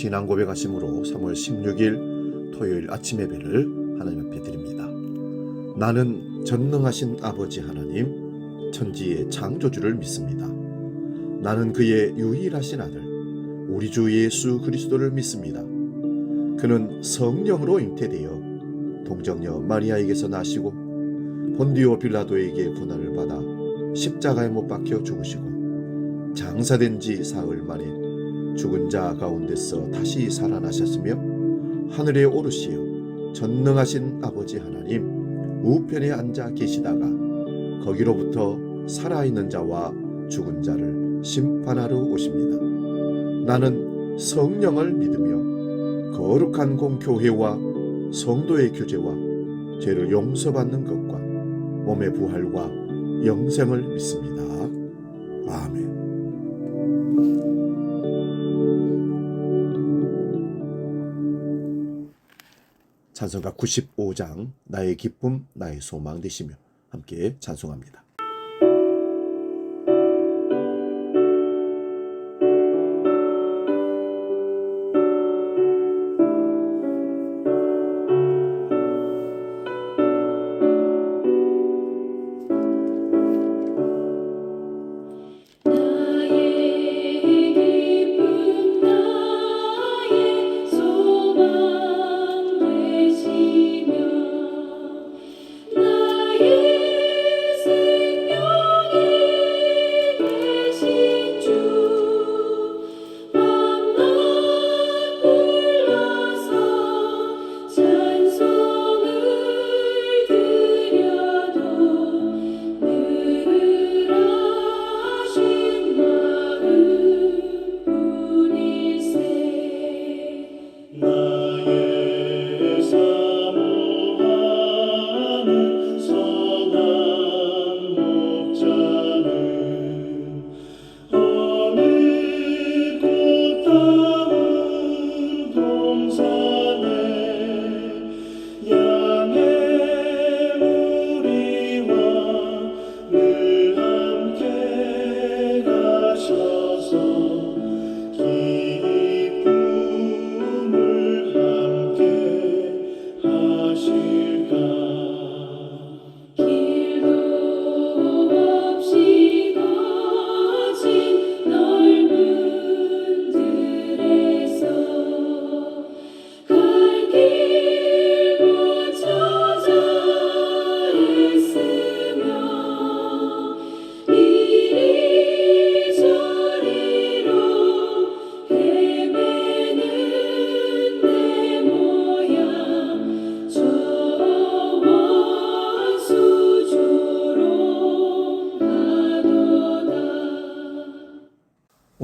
신앙 고백하심으로 3월 16일 토요일 아침 예배를 하나님 앞에 드립니다. 나는 전능하신 아버지 하나님, 천지의 창조주를 믿습니다. 나는 그의 유일하신 아들, 우리 주 예수 그리스도를 믿습니다. 그는 성령으로 잉태되어 동정녀 마리아에게서 나시고 본디오 빌라도에게 고난을 받아 십자가에 못 박혀 죽으시고 장사된 지 사흘 만에 죽은 자 가운데서 다시 살아나셨으며 하늘에 오르시어 전능하신 아버지 하나님 우편에 앉아 계시다가 거기로부터 살아있는 자와 죽은 자를 심판하러 오십니다. 나는 성령을 믿으며 거룩한 공교회와 성도의 교제와 죄를 용서받는 것과 몸의 부활과 영생을 믿습니다. 아멘. 찬송가 95장 나의 기쁨 나의 소망 되시며 함께 찬송합니다.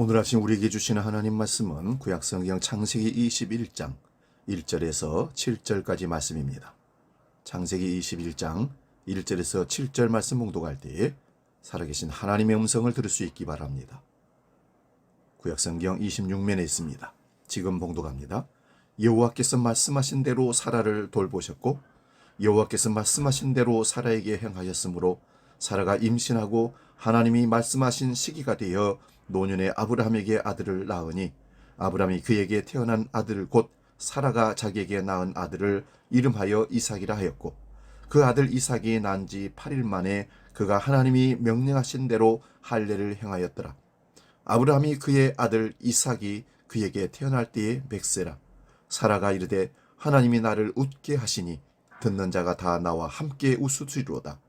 오늘 아침 우리에게 주시는 하나님 말씀은 구약성경 창세기 21장 1절에서 7절까지 말씀입니다. 창세기 21장 1절에서 7절 말씀 봉독할 때에 살아계신 하나님의 음성을 들을 수 있기 바랍니다. 구약성경 26면에 있습니다. 지금 봉독합니다. 여호와께서 말씀하신 대로 사라를 돌보셨고 여호와께서 말씀하신 대로 사라에게 행하셨으므로 사라가 임신하고 하나님이 말씀하신 시기가 되어 노년에 아브라함에게 아들을 낳으니 아브라함이 그에게 태어난 아들 곧 사라가 자기에게 낳은 아들을 이름하여 이삭이라 하였고 그 아들 이삭이 난 지 8일 만에 그가 하나님이 명령하신 대로 할례를 행하였더라. 아브라함이 그의 아들 이삭이 그에게 태어날 때에 백세라. 사라가 이르되 하나님이 나를 웃게 하시니 듣는 자가 다 나와 함께 웃으리로다.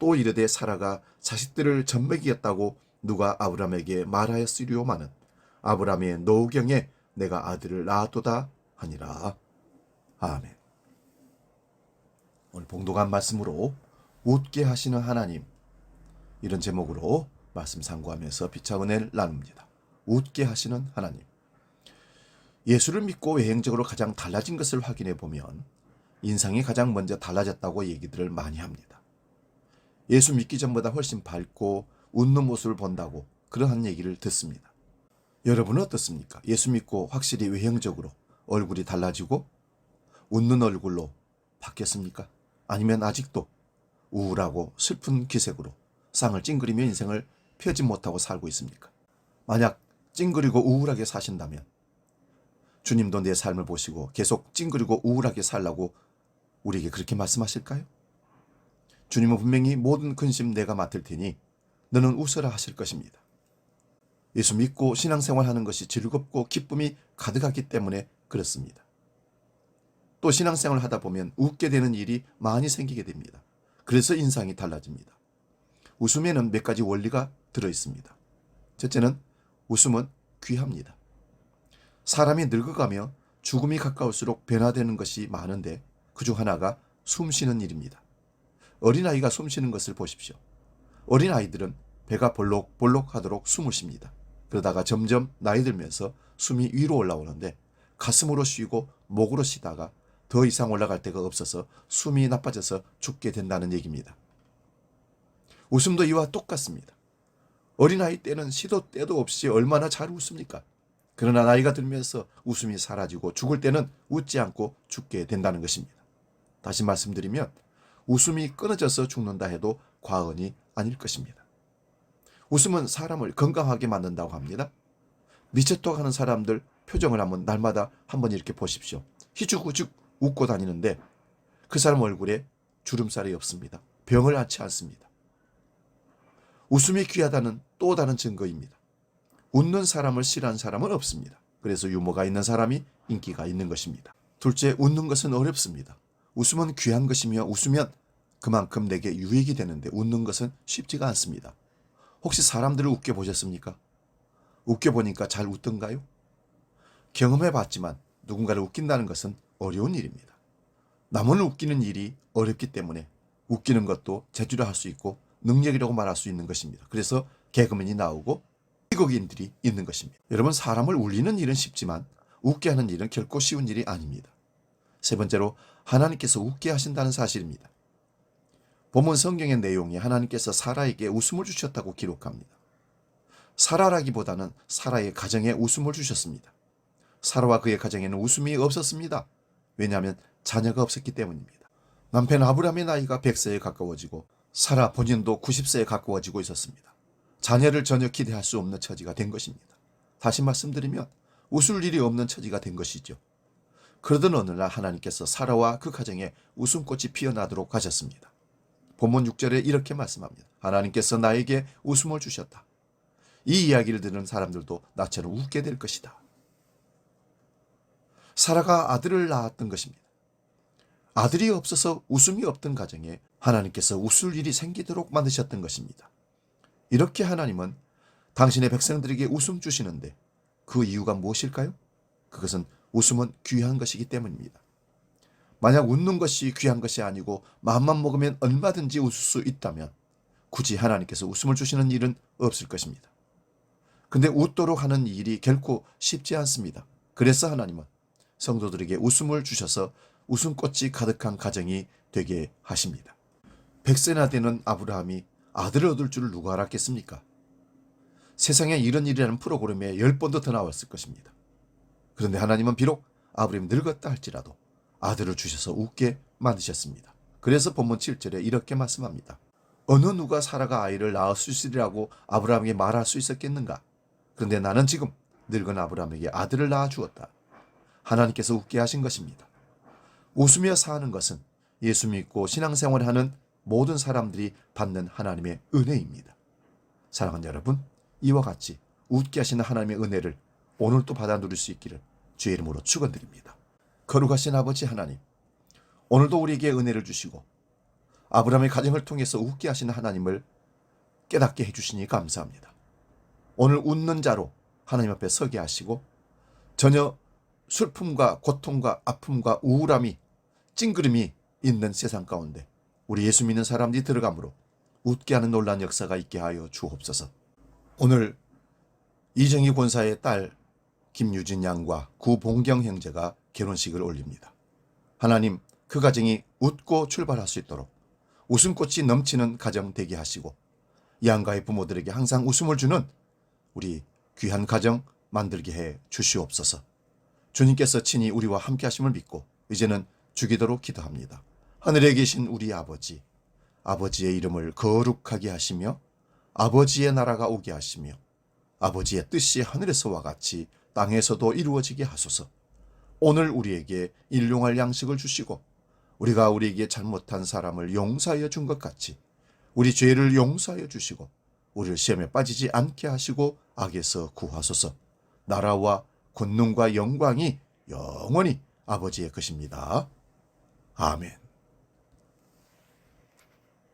또 이르되 사라가 자식들을 젖먹이겠다고 누가 아브라함에게 말하였으리오마는 아브라함의 노경에 내가 아들을 낳았도다 하니라. 아멘. 오늘 봉독한 말씀으로 웃게 하시는 하나님, 이런 제목으로 말씀 상고하면서 비차 은혜를 나눕니다. 웃게 하시는 하나님. 예수를 믿고 외형적으로 가장 달라진 것을 확인해 보면 인상이 가장 먼저 달라졌다고 얘기들을 많이 합니다. 예수 믿기 전보다 훨씬 밝고 웃는 모습을 본다고 그러한 얘기를 듣습니다. 여러분은 어떻습니까? 예수 믿고 확실히 외형적으로 얼굴이 달라지고 웃는 얼굴로 바뀌었습니까? 아니면 아직도 우울하고 슬픈 기색으로 쌍을 찡그리며 인생을 펴지 못하고 살고 있습니까? 만약 찡그리고 우울하게 사신다면 주님도 내 삶을 보시고 계속 찡그리고 우울하게 살라고 우리에게 그렇게 말씀하실까요? 주님은 분명히 모든 근심 내가 맡을 테니 너는 웃어라 하실 것입니다. 예수 믿고 신앙생활하는 것이 즐겁고 기쁨이 가득하기 때문에 그렇습니다. 또 신앙생활을 하다 보면 웃게 되는 일이 많이 생기게 됩니다. 그래서 인상이 달라집니다. 웃음에는 몇 가지 원리가 들어있습니다. 첫째는 웃음은 귀합니다. 사람이 늙어가며 죽음이 가까울수록 변화되는 것이 많은데 그중 하나가 숨 쉬는 일입니다. 어린아이가 숨 쉬는 것을 보십시오. 어린아이들은 배가 볼록볼록 하도록 숨을 쉽니다. 그러다가 점점 나이 들면서 숨이 위로 올라오는데 가슴으로 쉬고 목으로 쉬다가 더 이상 올라갈 데가 없어서 숨이 나빠져서 죽게 된다는 얘기입니다. 웃음도 이와 똑같습니다. 어린아이 때는 시도 때도 없이 얼마나 잘 웃습니까? 그러나 나이가 들면서 웃음이 사라지고 죽을 때는 웃지 않고 죽게 된다는 것입니다. 다시 말씀드리면 웃음이 끊어져서 죽는다 해도 과언이 아닐 것입니다. 웃음은 사람을 건강하게 만든다고 합니다. 미쳐톡 하는 사람들 표정을 한번 날마다 한번 이렇게 보십시오. 희죽희죽 웃고 다니는데 그 사람 얼굴에 주름살이 없습니다. 병을 앓지 않습니다. 웃음이 귀하다는 또 다른 증거입니다. 웃는 사람을 싫어하는 사람은 없습니다. 그래서 유머가 있는 사람이 인기가 있는 것입니다. 둘째, 웃는 것은 어렵습니다. 웃음은 귀한 것이며 웃으면 그만큼 내게 유익이 되는데 웃는 것은 쉽지가 않습니다. 혹시 사람들을 웃겨 보셨습니까? 웃겨 보니까 잘 웃던가요? 경험해 봤지만 누군가를 웃긴다는 것은 어려운 일입니다. 남을 웃기는 일이 어렵기 때문에 웃기는 것도 재주로 할 수 있고 능력이라고 말할 수 있는 것입니다. 그래서 개그맨이 나오고 희극인들이 있는 것입니다. 여러분, 사람을 울리는 일은 쉽지만 웃게 하는 일은 결코 쉬운 일이 아닙니다. 세 번째로 하나님께서 웃게 하신다는 사실입니다. 본문 성경의 내용이 하나님께서 사라에게 웃음을 주셨다고 기록합니다. 사라라기보다는 사라의 가정에 웃음을 주셨습니다. 사라와 그의 가정에는 웃음이 없었습니다. 왜냐하면 자녀가 없었기 때문입니다. 남편 아브라함의 나이가 100세에 가까워지고 사라 본인도 90세에 가까워지고 있었습니다. 자녀를 전혀 기대할 수 없는 처지가 된 것입니다. 다시 말씀드리면 웃을 일이 없는 처지가 된 것이죠. 그러던 어느 날 하나님께서 사라와 그 가정에 웃음꽃이 피어나도록 하셨습니다. 본문 6절에 이렇게 말씀합니다. 하나님께서 나에게 웃음을 주셨다. 이 이야기를 들은 사람들도 나처럼 웃게 될 것이다. 사라가 아들을 낳았던 것입니다. 아들이 없어서 웃음이 없던 가정에 하나님께서 웃을 일이 생기도록 만드셨던 것입니다. 이렇게 하나님은 당신의 백성들에게 웃음 주시는데 그 이유가 무엇일까요? 그것은 웃음은 귀한 것이기 때문입니다. 만약 웃는 것이 귀한 것이 아니고 마음만 먹으면 얼마든지 웃을 수 있다면 굳이 하나님께서 웃음을 주시는 일은 없을 것입니다. 근데 웃도록 하는 일이 결코 쉽지 않습니다. 그래서 하나님은 성도들에게 웃음을 주셔서 웃음꽃이 가득한 가정이 되게 하십니다. 100세나 되는 아브라함이 아들을 얻을 줄을 누가 알았겠습니까? 세상에 이런 일이라는 프로그램에 10번도 더 나왔을 것입니다. 그런데 하나님은 비록 아브라함이 늙었다 할지라도 아들을 주셔서 웃게 만드셨습니다. 그래서 본문 7절에 이렇게 말씀합니다. 어느 누가 사라가 아이를 낳을 수 있으리라고 아브라함에게 말할 수 있었겠는가? 그런데 나는 지금 늙은 아브라함에게 아들을 낳아 주었다. 하나님께서 웃게 하신 것입니다. 웃으며 사는 것은 예수 믿고 신앙생활을 하는 모든 사람들이 받는 하나님의 은혜입니다. 사랑하는 여러분, 이와 같이 웃게 하시는 하나님의 은혜를 오늘도 받아 누릴 수 있기를 주의 이름으로 축원드립니다. 거룩하신 아버지 하나님, 오늘도 우리에게 은혜를 주시고 아브라함의 가정을 통해서 웃게 하시는 하나님을 깨닫게 해주시니 감사합니다. 오늘 웃는 자로 하나님 앞에 서게 하시고 전혀 슬픔과 고통과 아픔과 우울함이 찡그림이 있는 세상 가운데 우리 예수 믿는 사람들이 들어가므로 웃게 하는 놀라운 역사가 있게 하여 주옵소서. 오늘 이정희 권사의 딸 김유진 양과 구봉경 형제가 결혼식을 올립니다. 하나님, 그 가정이 웃고 출발할 수 있도록 웃음꽃이 넘치는 가정 되게 하시고 양가의 부모들에게 항상 웃음을 주는 우리 귀한 가정 만들게 해 주시옵소서. 주님께서 친히 우리와 함께 하심을 믿고 이제는 주기도록 기도합니다. 하늘에 계신 우리 아버지, 아버지의 이름을 거룩하게 하시며 아버지의 나라가 오게 하시며 아버지의 뜻이 하늘에서와 같이 땅에서도 이루어지게 하소서. 오늘 우리에게 일용할 양식을 주시고 우리가 우리에게 잘못한 사람을 용서하여 준 것 같이 우리 죄를 용서하여 주시고 우리를 시험에 빠지지 않게 하시고 악에서 구하소서. 나라와 권능과 영광이 영원히 아버지의 것입니다. 아멘.